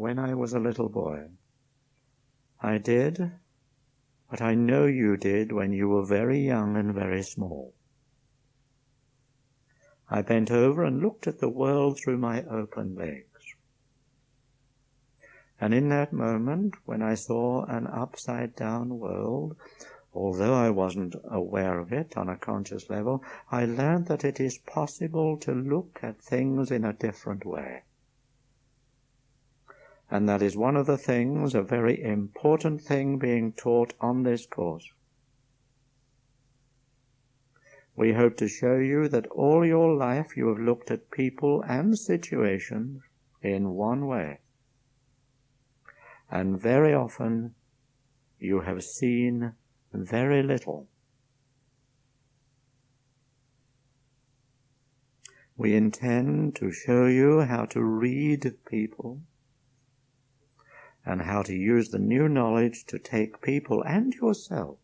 when I was a little boy. I did what I know you did when you were very young and very small. I bent over and looked at the world through my open legs. And in that moment, when I saw an upside-down world, although I wasn't aware of it on a conscious level, I learned that it is possible to look at things in a different way. And that is one of the things, a very important thing being taught on this course. We hope to show you that all your life you have looked at people and situations in one way. And very often you have seen very little. We intend to show you how to read people and how to use the new knowledge to take people and yourself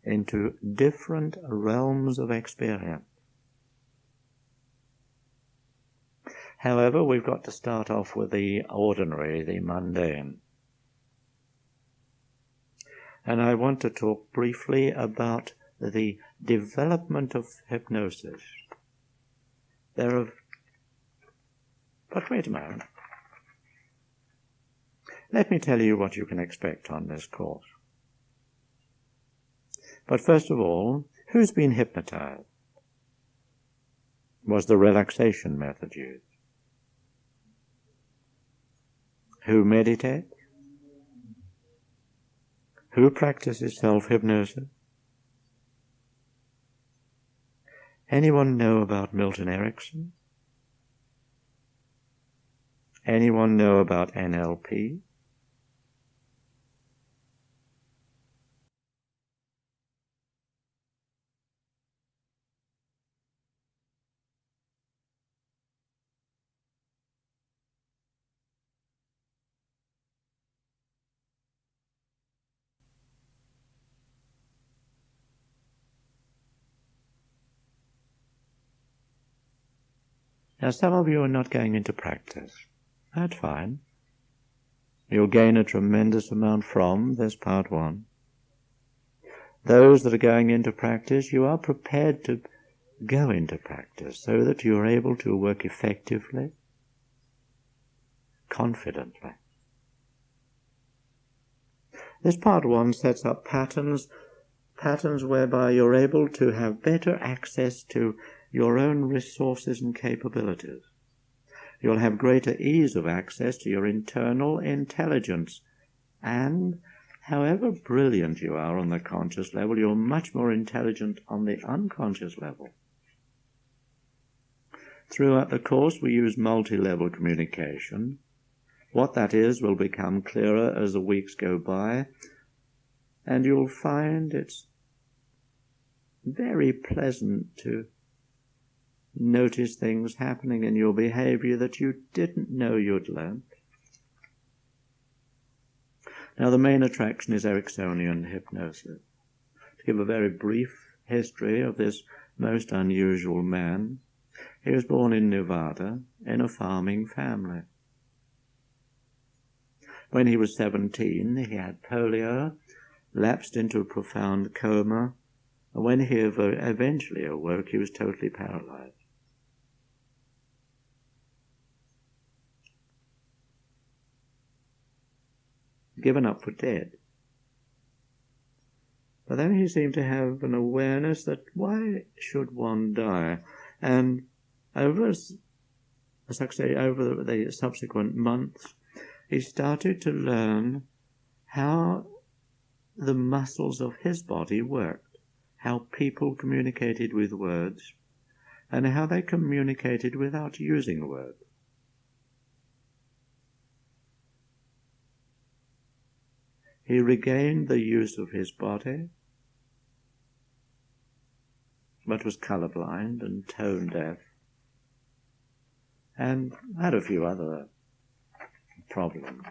into different realms of experience. However, we've got to start off with the ordinary, the mundane. And I want to talk briefly about the development of hypnosis. But wait a moment. Let me tell you what you can expect on this course. But first of all, who's been hypnotized? Was the relaxation method used? Who meditates? Who practices self-hypnosis? Anyone know about Milton Erickson? Anyone know about NLP? Now, some of you are not going into practice. That's fine. You'll gain a tremendous amount from this part one. Those that are going into practice, you are prepared to go into practice so that you are able to work effectively, confidently. This part one sets up patterns whereby you're able to have better access to your own resources and capabilities. You'll have greater ease of access to your internal intelligence, and however brilliant you are on the conscious level, you're much more intelligent on the unconscious level. Throughout the course we use multi-level communication. What that is will become clearer as the weeks go by, and you'll find it's very pleasant to notice things happening in your behavior that you didn't know you'd learnt. Now, the main attraction is Ericksonian hypnosis. To give a very brief history of this most unusual man, he was born in Nevada in a farming family. When he was 17, he had polio, lapsed into a profound coma, and when he eventually awoke, he was totally paralyzed. Given up for dead. But then he seemed to have an awareness that why should one die? And over the subsequent months, he started to learn how the muscles of his body worked, how people communicated with words, and how they communicated without using words. He regained the use of his body, but was colorblind and tone deaf, and had a few other problems.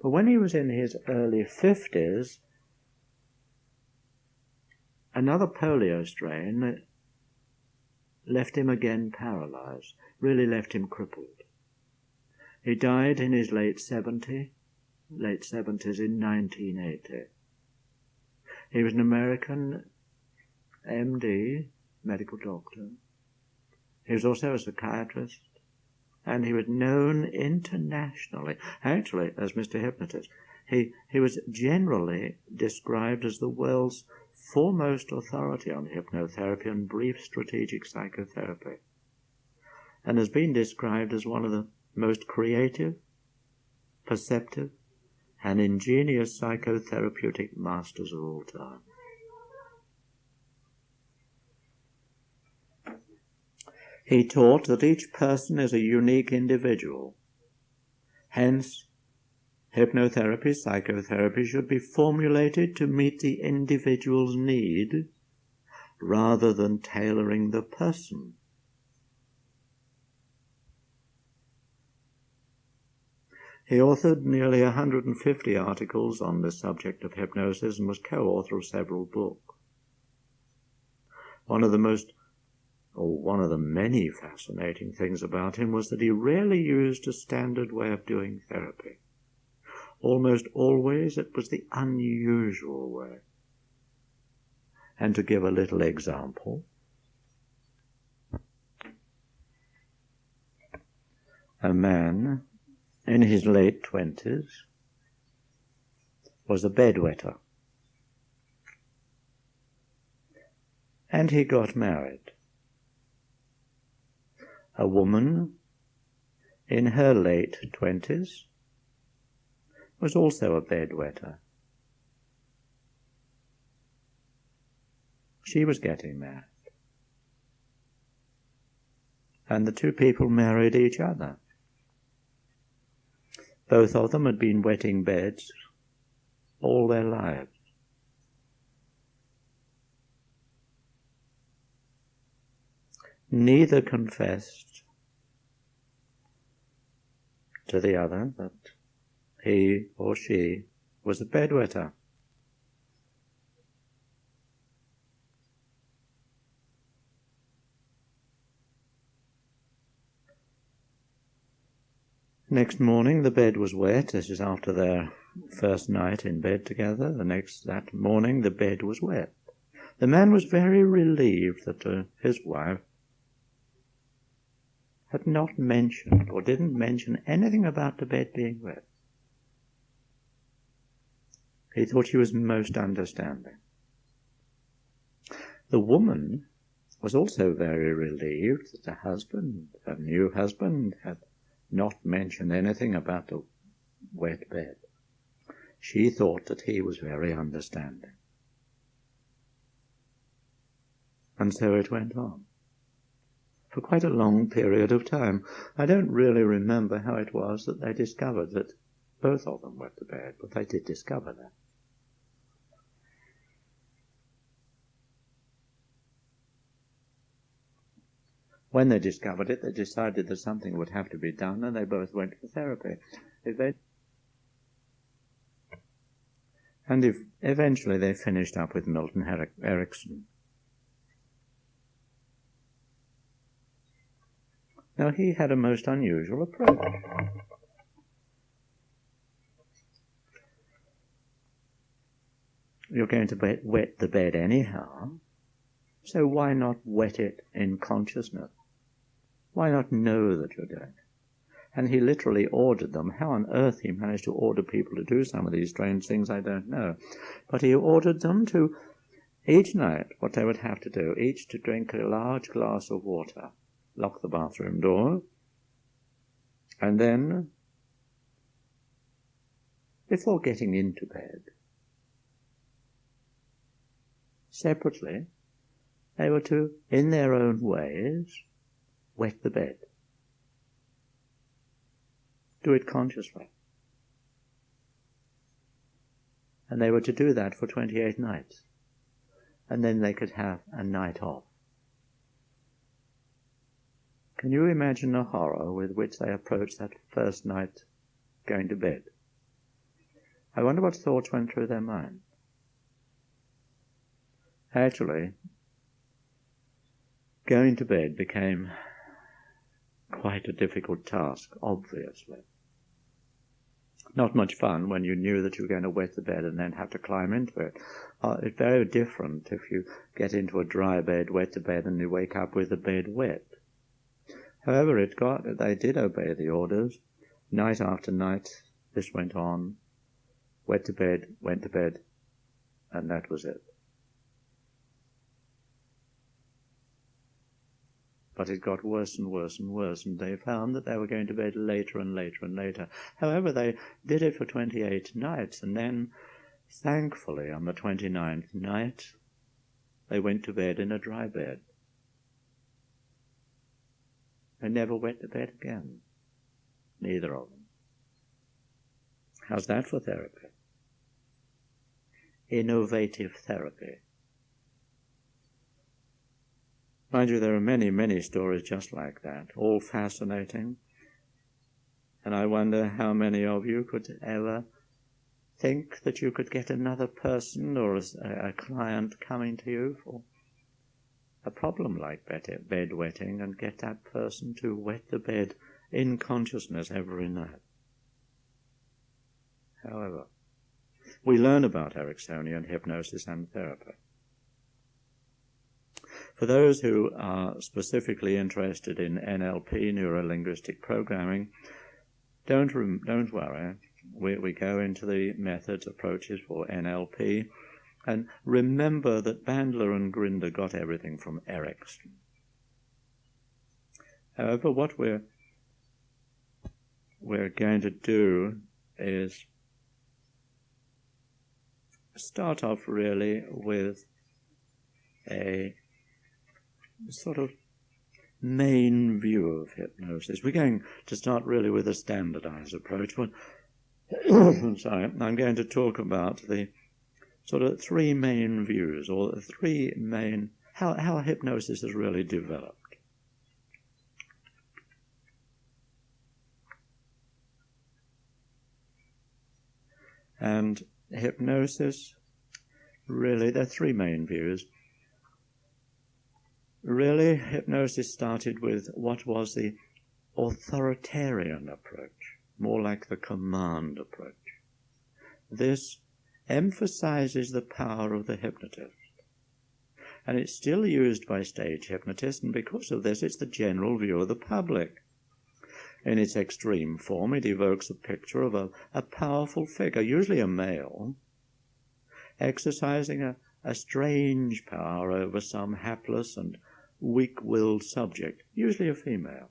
But when he was in his early 50s, another polio strain left him again paralyzed, really left him crippled. He died in his late 70s in 1980. He was an American MD, medical doctor. He was also a psychiatrist, and he was known internationally, actually, as Mr Hypnosis. He was generally described as the world's foremost authority on hypnotherapy and brief strategic psychotherapy, and has been described as one of the most creative, perceptive, and ingenious psychotherapeutic masters of all time. He taught that each person is a unique individual. Hence, hypnotherapy, psychotherapy should be formulated to meet the individual's need rather than tailoring the person. He authored nearly 150 articles on the subject of hypnosis and was co-author of several books. One of the many fascinating things about him was that he rarely used a standard way of doing therapy. Almost always it was the unusual way. And to give a little example, a man in his late 20s was a bedwetter, and he got married. A woman in her late 20s was also a bedwetter. She was getting married, and the two people married each other. Both of them had been wetting beds all their lives. Neither confessed to the other that he or she was a bedwetter. Next morning the bed was wet. This is after their first night in bed together. That morning the bed was wet. The man was very relieved that his wife had not mentioned or didn't mention anything about the bed being wet. He thought she was most understanding. The woman was also very relieved that her new husband, had not mentioned anything about the wet bed. She thought that he was very understanding. And so it went on for quite a long period of time. I don't really remember how it was that they discovered that both of them wet the bed, but they did discover that. When they discovered it, they decided that something would have to be done, and they both went for therapy. Eventually they finished up with Milton Erickson. Now, he had a most unusual approach. You're going to wet the bed anyhow, so why not wet it in consciousness? Why not know that you're doing it? And he literally ordered them. How on earth he managed to order people to do some of these strange things, I don't know. But he ordered them to, each night, what they would have to do, each to drink a large glass of water, lock the bathroom door, and then, before getting into bed, separately, they were to, in their own ways, wet the bed. Do it consciously. And they were to do that for 28 nights. And then they could have a night off. Can you imagine the horror with which they approached that first night going to bed? I wonder what thoughts went through their mind. Actually, going to bed became quite a difficult task, obviously. Not much fun when you knew that you were going to wet the bed and then have to climb into it. It's very different if you get into a dry bed, wet the bed, and you wake up with the bed wet. However, they did obey the orders. Night after night, this went on. Wet to bed, went to bed, and that was it. But it got worse and worse and worse, and they found that they were going to bed later and later and later. However, they did it for 28 nights, and then, thankfully, on the 29th night, they went to bed in a dry bed. They never wet the bed again, neither of them. How's that for therapy? Innovative therapy. Mind you, there are many, many stories just like that, all fascinating. And I wonder how many of you could ever think that you could get another person or a client coming to you for a problem like bed wetting and get that person to wet the bed in consciousness every night. However, we learn about Ericksonian hypnosis and therapy. For those who are specifically interested in NLP, neuro-linguistic programming, don't worry. We go into the methods, approaches for NLP, and remember that Bandler and Grinder got everything from Erickson. However, what we're going to do is start off really with a sort of main view of hypnosis. We're going to start really with a standardized approach, but I'm going to talk about the sort of three main views, or the three main, how hypnosis has really developed. And hypnosis, really, there are three main views. Really, hypnosis started with what was the authoritarian approach, more like the command approach. This emphasizes the power of the hypnotist. And it's still used by stage hypnotists, and because of this, it's the general view of the public. In its extreme form, it evokes a picture of a powerful figure, usually a male, exercising a strange power over some hapless and weak-willed subject, usually a female.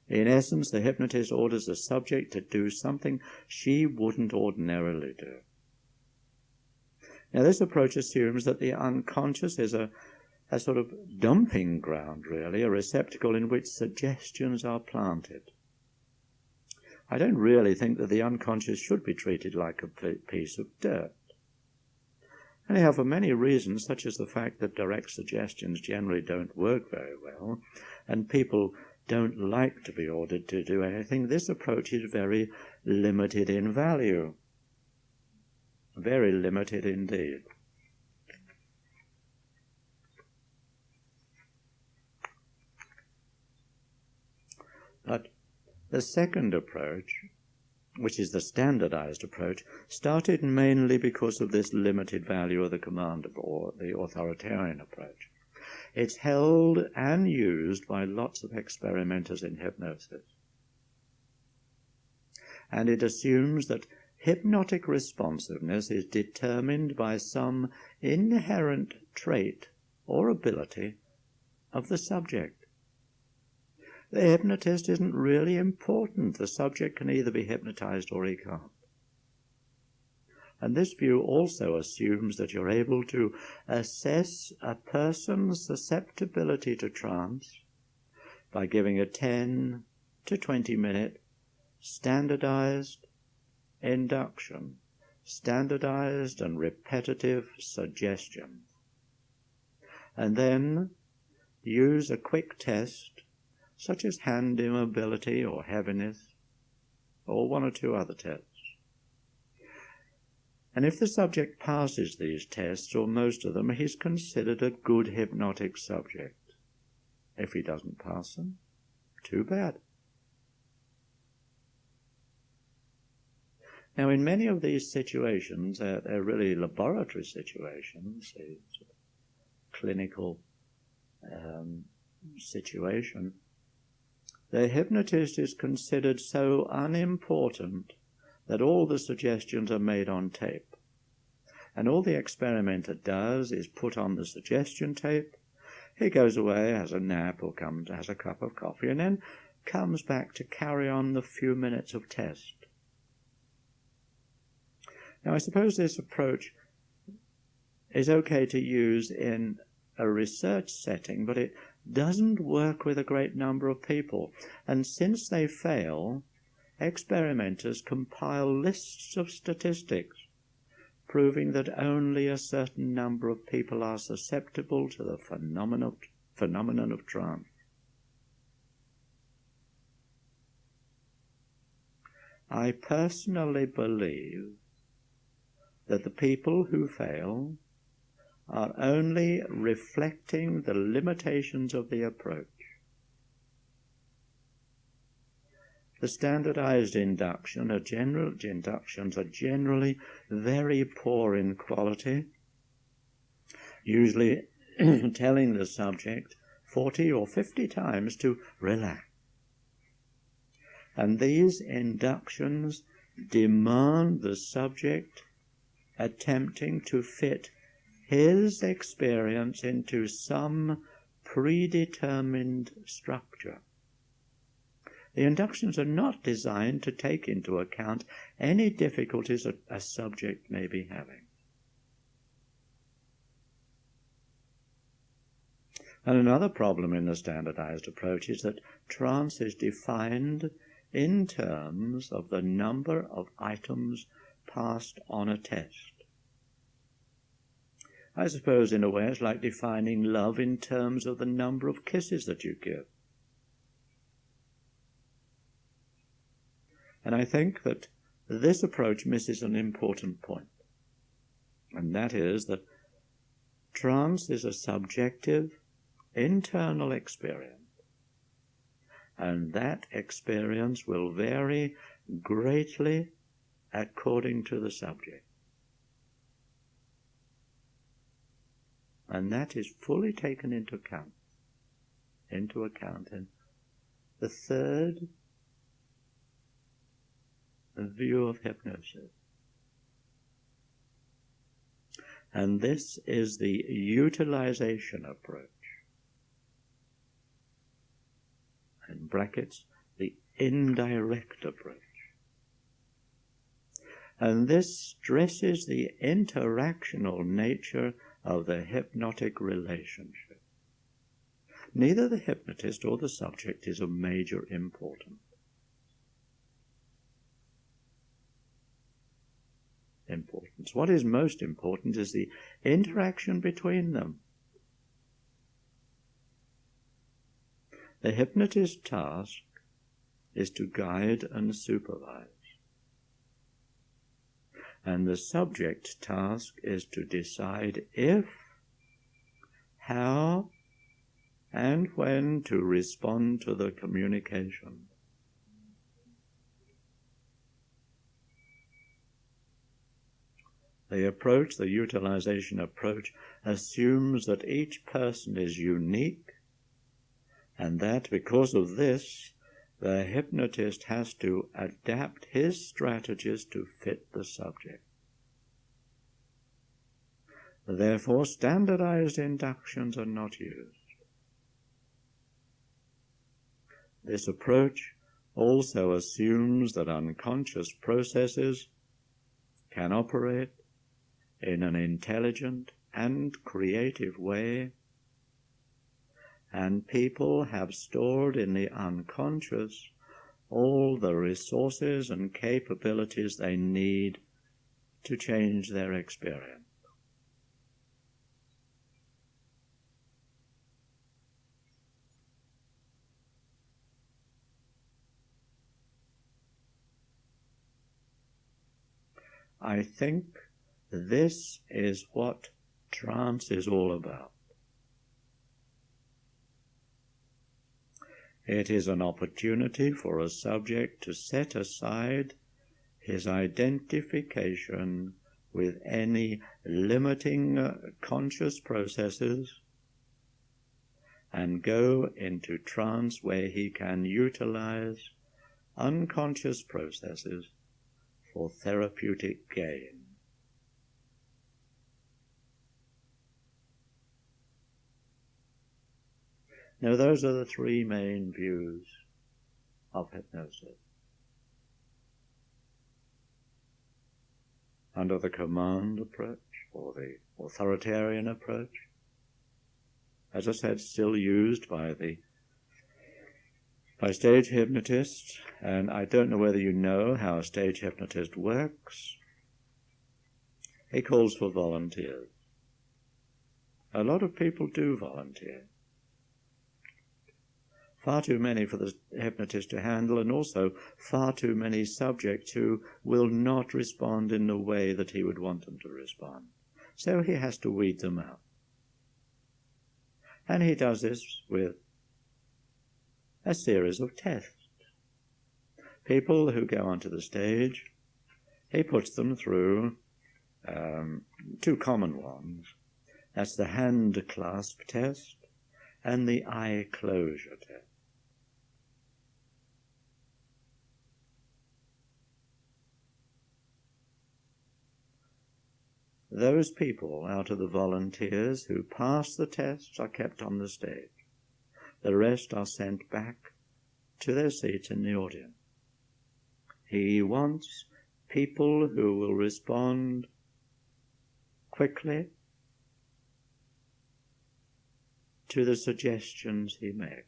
In essence, the hypnotist orders the subject to do something she wouldn't ordinarily do. Now, this approach assumes that the unconscious is a sort of dumping ground, really, a receptacle in which suggestions are planted. I don't really think that the unconscious should be treated like a piece of dirt. Anyhow, for many reasons, such as the fact that direct suggestions generally don't work very well, and people don't like to be ordered to do anything, this approach is very limited in value. Very limited indeed. But the second approach, which is the standardized approach, started mainly because of this limited value of the command or the authoritarian approach. It's held and used by lots of experimenters in hypnosis. And it assumes that hypnotic responsiveness is determined by some inherent trait or ability of the subject. The hypnotist isn't really important. The subject can either be hypnotized or he can't. And this view also assumes that you're able to assess a person's susceptibility to trance by giving a 10 to 20-minute standardized induction, standardized and repetitive suggestion, and then use a quick test such as hand immobility or heaviness, or one or two other tests. And if the subject passes these tests, or most of them, he's considered a good hypnotic subject. If he doesn't pass them, too bad. Now, in many of these situations, they're really laboratory situations, a sort of clinical situation. The hypnotist is considered so unimportant that all the suggestions are made on tape. And all the experimenter does is put on the suggestion tape. He goes away, has a nap, or has a cup of coffee, and then comes back to carry on the few minutes of test. Now, I suppose this approach is okay to use in a research setting, but it doesn't work with a great number of people. And since they fail, experimenters compile lists of statistics proving that only a certain number of people are susceptible to the phenomenon of trance. I personally believe that the people who fail are only reflecting the limitations of the approach. The standardized inductions are generally very poor in quality, usually telling the subject 40 or 50 times to relax. And these inductions demand the subject attempting to fit his experience into some predetermined structure. The inductions are not designed to take into account any difficulties a subject may be having. And another problem in the standardized approach is that trance is defined in terms of the number of items passed on a test. I suppose in a way it's like defining love in terms of the number of kisses that you give. And I think that this approach misses an important point, and that is that trance is a subjective, internal experience, and that experience will vary greatly according to the subject. And that is fully taken into account in the third view of hypnosis. And this is the utilization approach. In brackets, the indirect approach. And this stresses the interactional nature of the hypnotic relationship. Neither the hypnotist or the subject is of major importance. What is most important is the interaction between them. The hypnotist's task is to guide and supervise, and the subject's task is to decide if, how, and when to respond to the communication. The utilization approach, assumes that each person is unique, and that because of this, the hypnotist has to adapt his strategies to fit the subject. Therefore, standardized inductions are not used. This approach also assumes that unconscious processes can operate in an intelligent and creative way, and people have stored in the unconscious all the resources and capabilities they need to change their experience. I think this is what trance is all about. It is an opportunity for a subject to set aside his identification with any limiting conscious processes and go into trance where he can utilize unconscious processes for therapeutic gain. Now, those are the three main views of hypnosis. Under the command approach, or the authoritarian approach, as I said, still used by stage hypnotists, and I don't know whether you know how a stage hypnotist works. He calls for volunteers. A lot of people do volunteer. Far too many for the hypnotist to handle, and also far too many subjects who will not respond in the way that he would want them to respond. So he has to weed them out. And he does this with a series of tests. People who go onto the stage, he puts them through two common ones. That's the hand clasp test and the eye closure test. Those people out of the volunteers who pass the tests are kept on the stage. The rest are sent back to their seats in the audience. He wants people who will respond quickly to the suggestions he makes.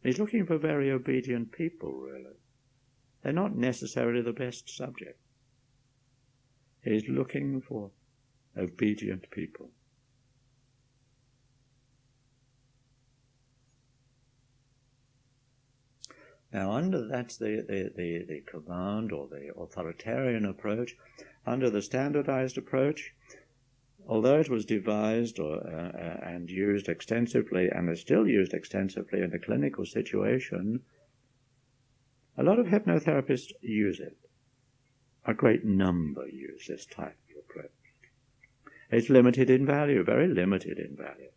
He's looking for very obedient people, really. They're not necessarily the best subject. He's looking for obedient people. Now, that's the command or the authoritarian approach. Under the standardized approach, although it was devised and used extensively, and is still used extensively in a clinical situation, a lot of hypnotherapists use it. A great number use this type of approach. It's limited in value, very limited in value.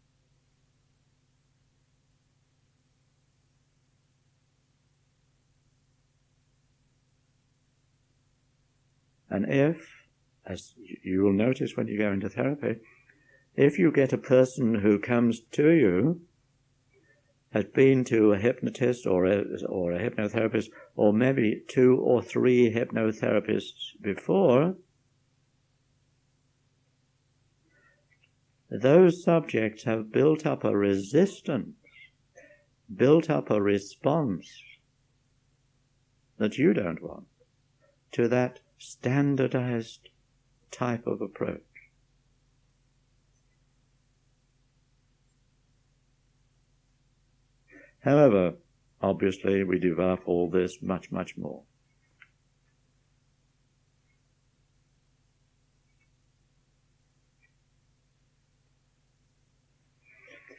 And if, as you will notice when you go into therapy, if you get a person who comes to you, has been to a hypnotist or a hypnotherapist, or maybe 2 or 3 hypnotherapists before, those subjects have built up a resistance, built up a response that you don't want to that standardized type of approach. However, obviously we develop all this much, much more.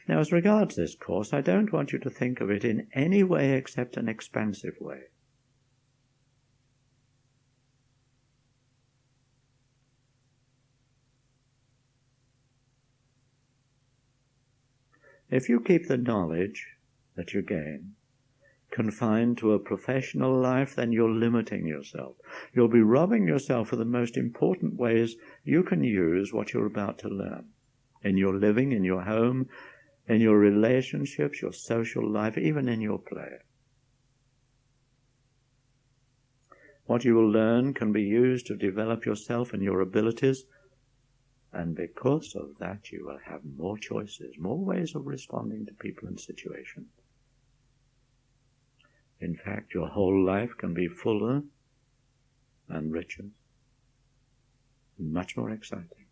Now, as regards this course, I don't want you to think of it in any way except an expansive way. If you keep the knowledge that you gain confined to a professional life, then you're limiting yourself. You'll be robbing yourself of the most important ways you can use what you're about to learn. In your living, in your home, in your relationships, your social life, even in your play. What you will learn can be used to develop yourself and your abilities, and because of that you will have more choices, more ways of responding to people and situations. In fact, your whole life can be fuller and richer, much more exciting.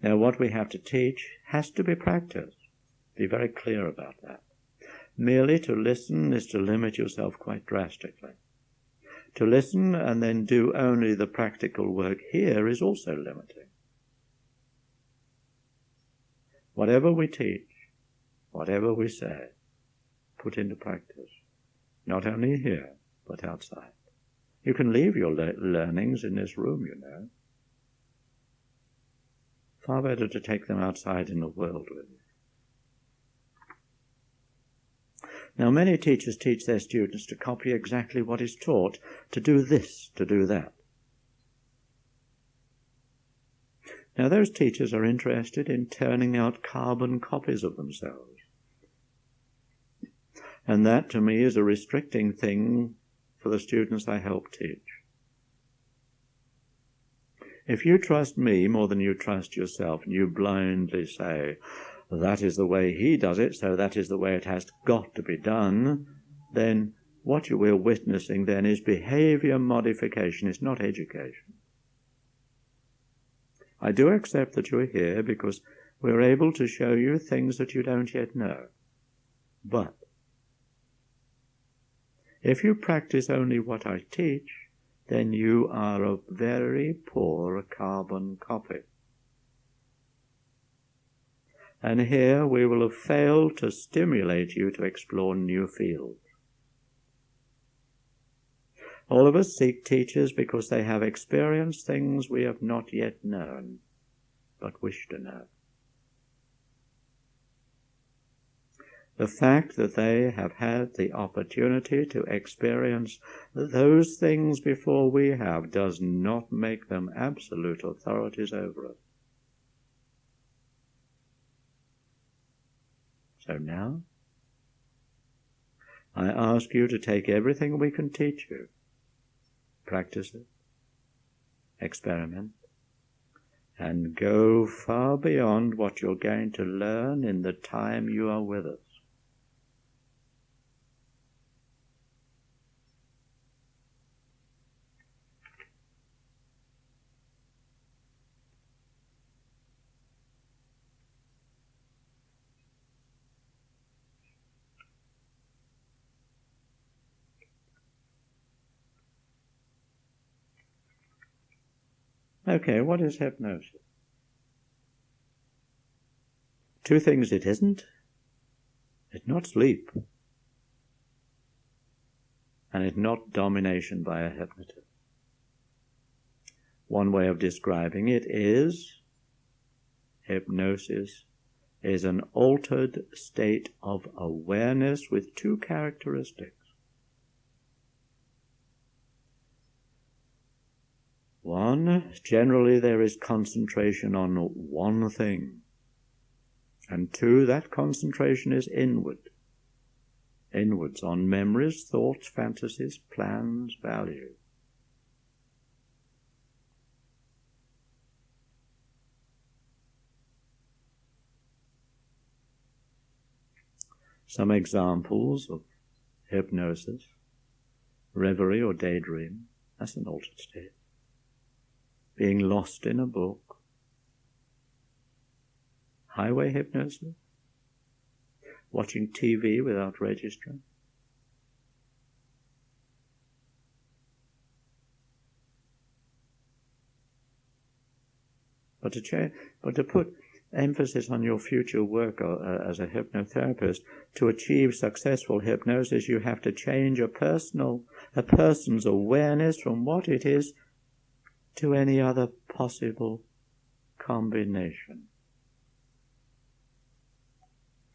Now, what we have to teach has to be practiced. Be very clear about that. Merely to listen is to limit yourself quite drastically. To listen and then do only the practical work here is also limiting. Whatever we teach, whatever we say, put into practice, not only here, but outside. You can leave your learnings in this room, you know. Far better to take them outside in the world with you. Now, many teachers teach their students to copy exactly what is taught, to do this, to do that. Now, those teachers are interested in turning out carbon copies of themselves. And that, to me, is a restricting thing for the students I help teach. If you trust me more than you trust yourself, and you blindly say, that is the way he does it, so that is the way it has got to be done, then what you are witnessing then is behavior modification. It's not education. I do accept that you're here because we're able to show you things that you don't yet know. But if you practice only what I teach, then you are a very poor carbon copy. And here we will have failed to stimulate you to explore new fields. All of us seek teachers because they have experienced things we have not yet known, but wish to know. The fact that they have had the opportunity to experience those things before we have does not make them absolute authorities over us. So now, I ask you to take everything we can teach you, practice it, experiment, and go far beyond what you're going to learn in the time you are with us. Okay, what is hypnosis? Two things it isn't. It's not sleep. And it's not domination by a hypnotist. One way of describing it is hypnosis is an altered state of awareness with two characteristics. One, generally there is concentration on one thing. And two, that concentration is inwards on memories, thoughts, fantasies, plans, values. Some examples of hypnosis: reverie or daydream, that's an altered state. Being lost in a book. Highway hypnosis. Watching TV without registering. But to put emphasis on your future work as a hypnotherapist, to achieve successful hypnosis, you have to change a person's awareness from what it is to any other possible combination.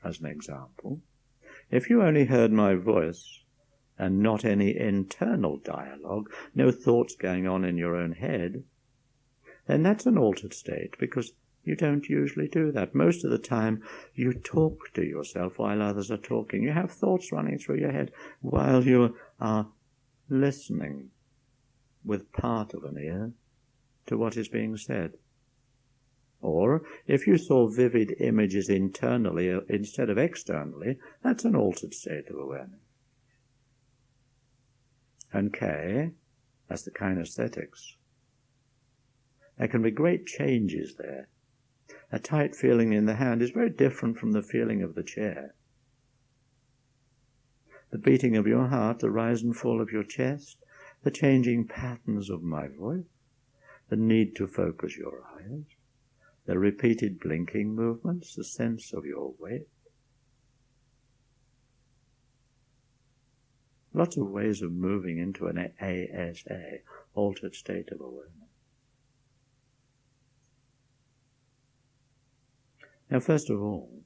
As an example, if you only heard my voice and not any internal dialogue, no thoughts going on in your own head, then that's an altered state, because you don't usually do that. Most of the time you talk to yourself while others are talking. You have thoughts running through your head while you are listening with part of an ear to what is being said. Or, if you saw vivid images internally instead of externally, that's an altered state of awareness. And K, that's the kinesthetics. There can be great changes there. A tight feeling in the hand is very different from the feeling of the chair. The beating of your heart, the rise and fall of your chest, the changing patterns of my voice, the need to focus your eyes, the repeated blinking movements, the sense of your weight. Lots of ways of moving into an ASA, altered state of awareness. Now, first of all,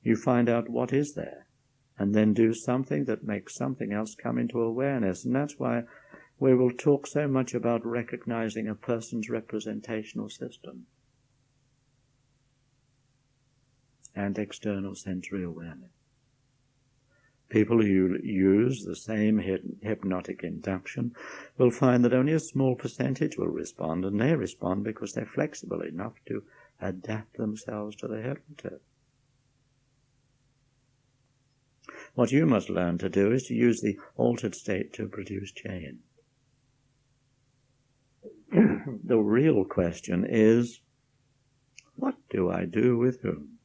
you find out what is there, and then do something that makes something else come into awareness. And that's why we will talk so much about recognizing a person's representational system and external sensory awareness. People who use the same hypnotic induction will find that only a small percentage will respond, and they respond because they're flexible enough to adapt themselves to the hypnotist. What you must learn to do is to use the altered state to produce change. The real question is, what do I do with whom?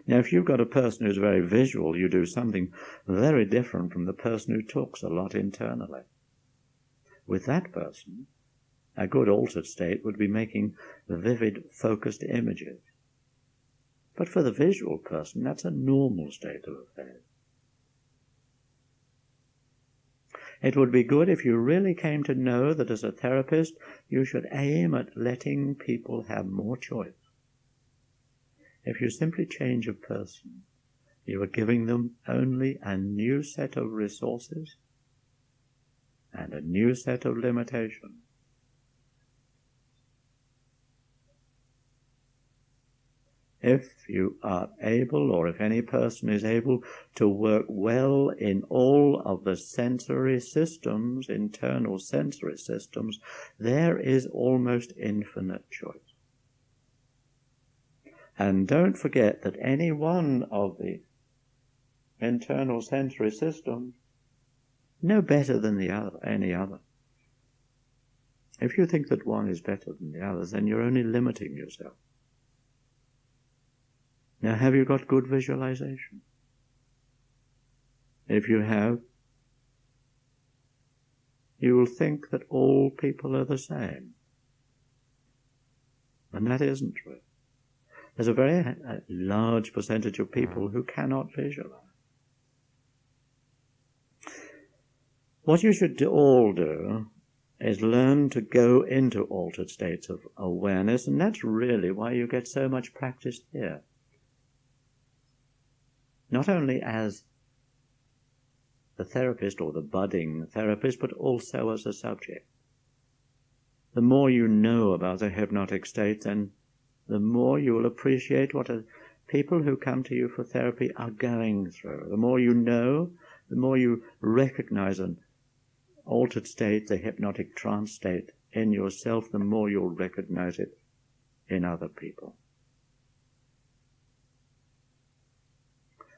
Now, if you've got a person who's very visual, you do something very different from the person who talks a lot internally. With that person, a good altered state would be making vivid, focused images. But for the visual person, that's a normal state of affairs. It would be good if you really came to know that as a therapist, you should aim at letting people have more choice. If you simply change a person, you are giving them only a new set of resources and a new set of limitations. If you are able, or if any person is able to work well in all of the sensory systems, internal sensory systems, there is almost infinite choice. And don't forget that any one of the internal sensory systems no better than any other. If you think that one is better than the others, then you're only limiting yourself. Now, have you got good visualization? If you have, you will think that all people are the same. And that isn't true. There's a very large percentage of people who cannot visualize. What you should all do is learn to go into altered states of awareness, and that's really why you get so much practice here. Not only as the therapist or the budding therapist, but also as a subject. The more you know about the hypnotic state, then the more you will appreciate what people who come to you for therapy are going through. The more you know, the more you recognize an altered state, the hypnotic trance state in yourself, the more you'll recognize it in other people.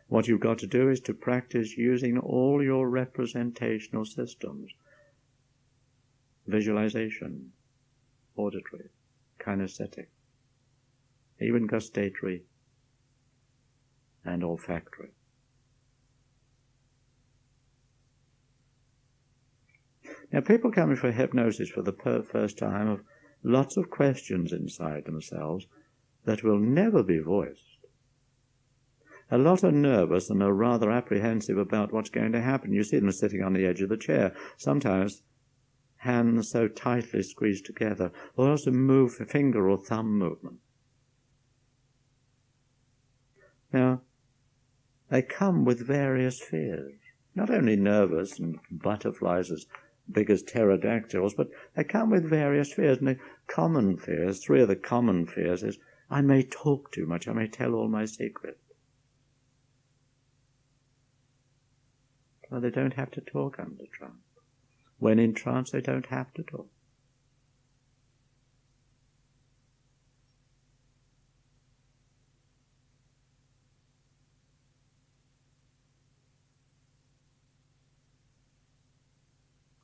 What you've got to do is to practice using all your representational systems: visualization, auditory, kinesthetic, even gustatory and olfactory. Now, people coming for hypnosis for the first time have lots of questions inside themselves that will never be voiced. A lot are nervous and are rather apprehensive about what's going to happen. You see them sitting on the edge of the chair, sometimes hands so tightly squeezed together, or else a finger or thumb movement. Now, they come with various fears, not only nervous and butterflies as big as pterodactyls, but they come with various fears. And the common fears, 3 of the common fears is, I may talk too much, I may tell all my secrets. Well, they don't have to talk under trance. When in trance, they don't have to talk.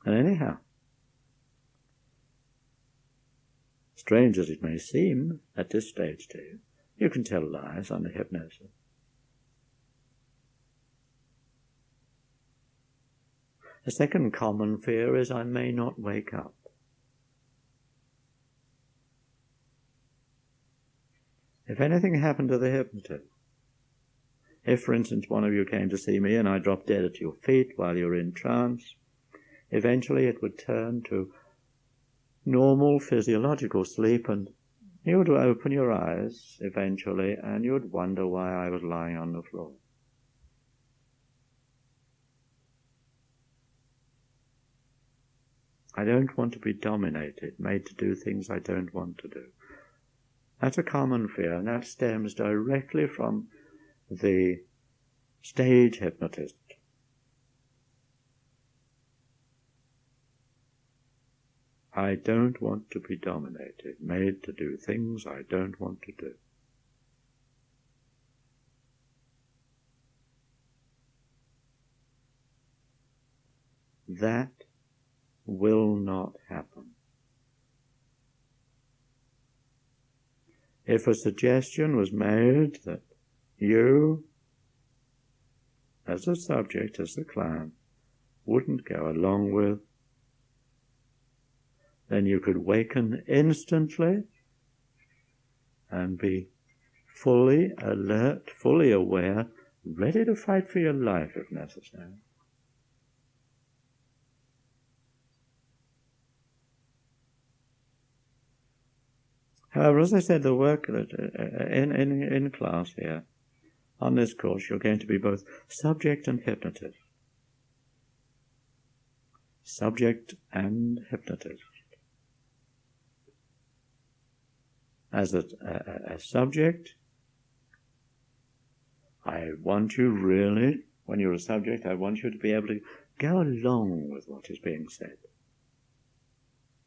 And anyhow, strange as it may seem at this stage to you, you can tell lies under hypnosis. The second common fear is, I may not wake up. If anything happened to the hypnotist, If, for instance, one of you came to see me and I dropped dead at your feet while you were in trance, eventually it would turn to normal physiological sleep, and you would open your eyes eventually and you would wonder why I was lying on the floor. I don't want to be dominated, made to do things I don't want to do. That's a common fear, and that stems directly from the stage hypnotist. I don't want to be dominated, made to do things I don't want to do. That will not happen. If a suggestion was made that you, as a subject, as the client, wouldn't go along with, then you could waken instantly and be fully alert, fully aware, ready to fight for your life if necessary. However, as I said, the work that in class here, on this course, you're going to be both subject and hypnotist. Subject and hypnotist. As a subject, I want you really, when you're a subject, I want you to be able to go along with what is being said.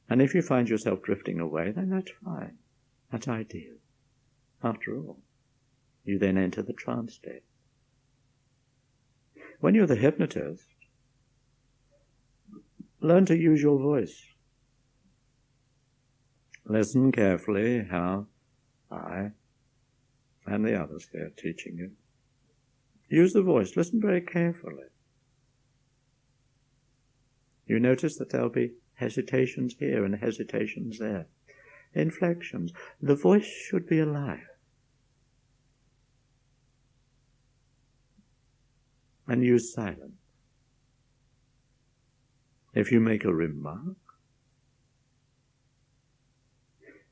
And if you find yourself drifting away, then that's fine. That's ideal. After all, you then enter the trance state. When you're the hypnotist, learn to use your voice. Listen carefully how I and the others here teaching you. Use the voice. Listen very carefully. You notice that there'll be hesitations here and hesitations there. Inflections. The voice should be alive. And use silence. If you make a remark,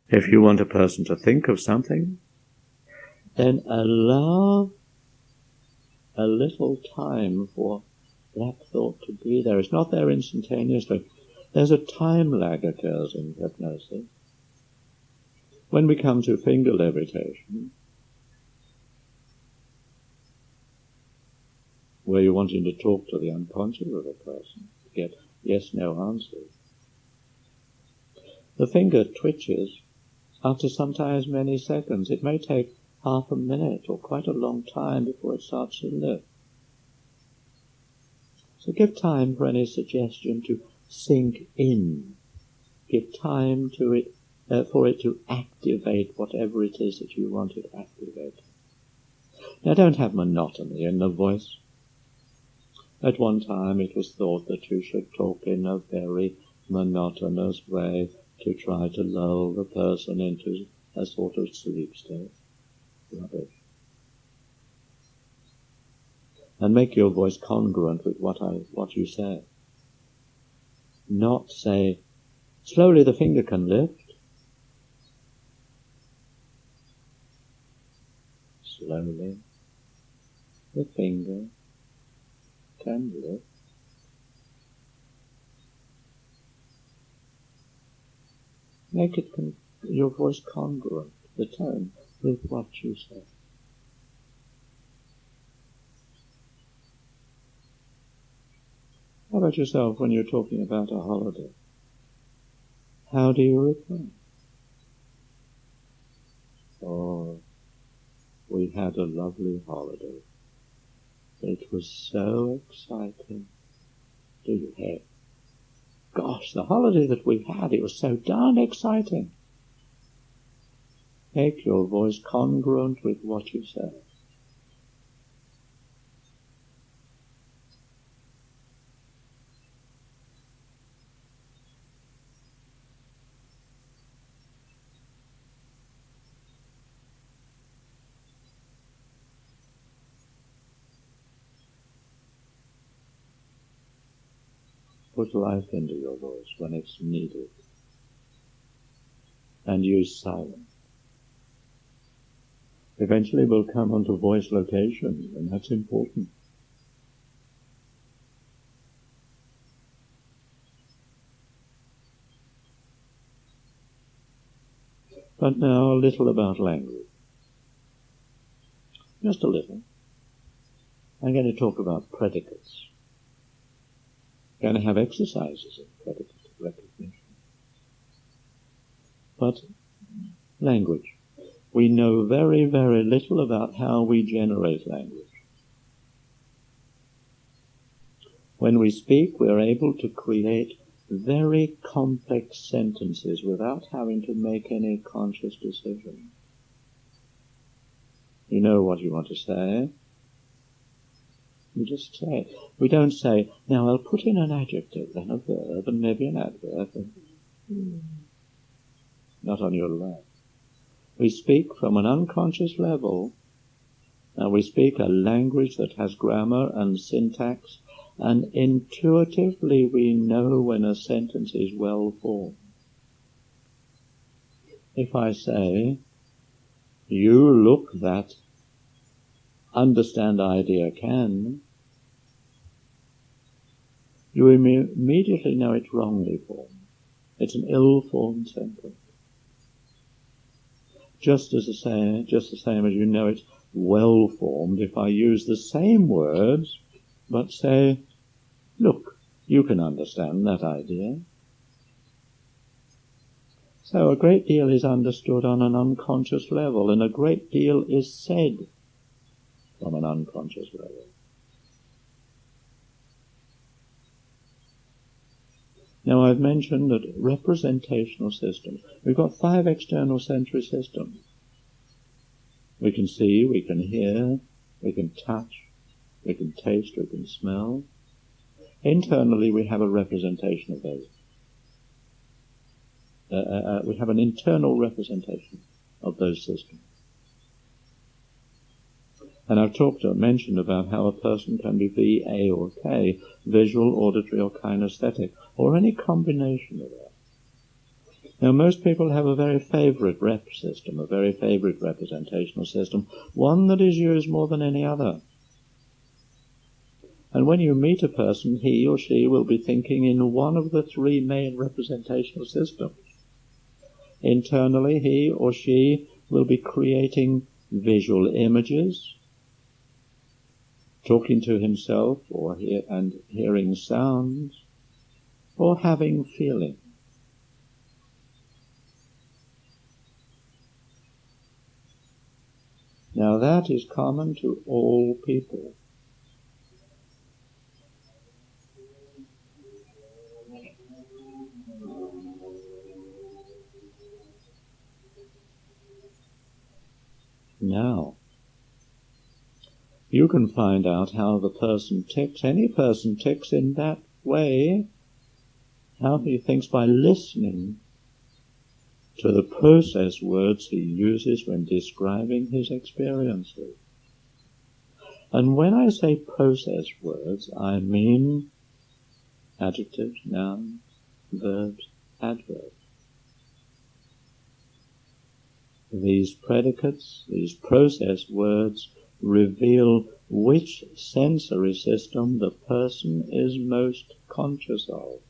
if you want a person to think of something, then allow a little time for that thought to be there. It's not there instantaneously. There's a time lag occurs in hypnosis. When we come to finger levitation, where you're wanting to talk to the unconscious of a person, to get yes-no answers, the finger twitches after sometimes many seconds. It may take half a minute or quite a long time before it starts to lift. So give time for any suggestion to sink in. Give time to it, for it to activate whatever it is that you want it activated. Now don't have monotony in the voice. At one time it was thought that you should talk in a very monotonous way to try to lull the person into a sort of sleep state. Rubbish. And make your voice congruent with what you say. Not say, slowly the finger can lift. Slowly the finger can lift. Make it your voice congruent, the tone, with what you say. How about yourself when you're talking about a holiday? How do you reply? Oh, we had a lovely holiday. It was so exciting. Do you hear? Gosh, the holiday that we had, it was so darn exciting. Make your voice congruent with what you say. Put life into your voice when it's needed. And use silence. Eventually we'll come onto voice location, and that's important. But now a little about language. Just a little. I'm going to talk about predicates. I'm going to have exercises in predicate recognition. But language. We know very, very little about how we generate language. When we speak, we're able to create very complex sentences without having to make any conscious decision. You know what you want to say. You just say it. We don't say, now I'll put in an adjective, then a verb, and maybe an adverb. Not on your life. We speak from an unconscious level. Now we speak a language that has grammar and syntax, and intuitively we know when a sentence is well formed. If I say, you look that, understand idea can, you immediately know it's wrongly formed. It's an ill-formed sentence. Just the same as you know it's well-formed if I use the same words, but say, look, you can understand that idea. So a great deal is understood on an unconscious level, and a great deal is said from an unconscious level. Now I've mentioned that representational systems. We've got 5 external sensory systems. We can see, we can hear, we can touch, we can taste, we can smell. Internally we have a representation of those. We have an internal representation of those systems. And I've mentioned about how a person can be V, A, or K, visual, auditory, or kinesthetic, or any combination of that. Now, most people have a very favorite rep system, a very favorite representational system, one that is used more than any other. And when you meet a person, he or she will be thinking in one of the 3 main representational systems. Internally, he or she will be creating visual images, talking to himself or hearing sounds, or having feeling. Now that is common to all people. Now, you can find out how the person ticks, any person ticks in that way, how he thinks by listening to the process words he uses when describing his experiences. And when I say process words, I mean adjectives, nouns, verbs, adverbs. These predicates, these process words, reveal which sensory system the person is most conscious of.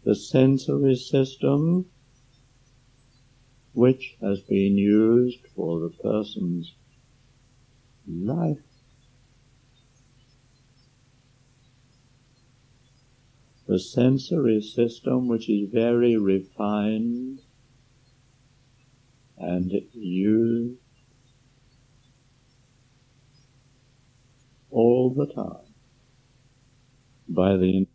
The sensory system which has been used for the person's life. The sensory system which is very refined and used all the time by the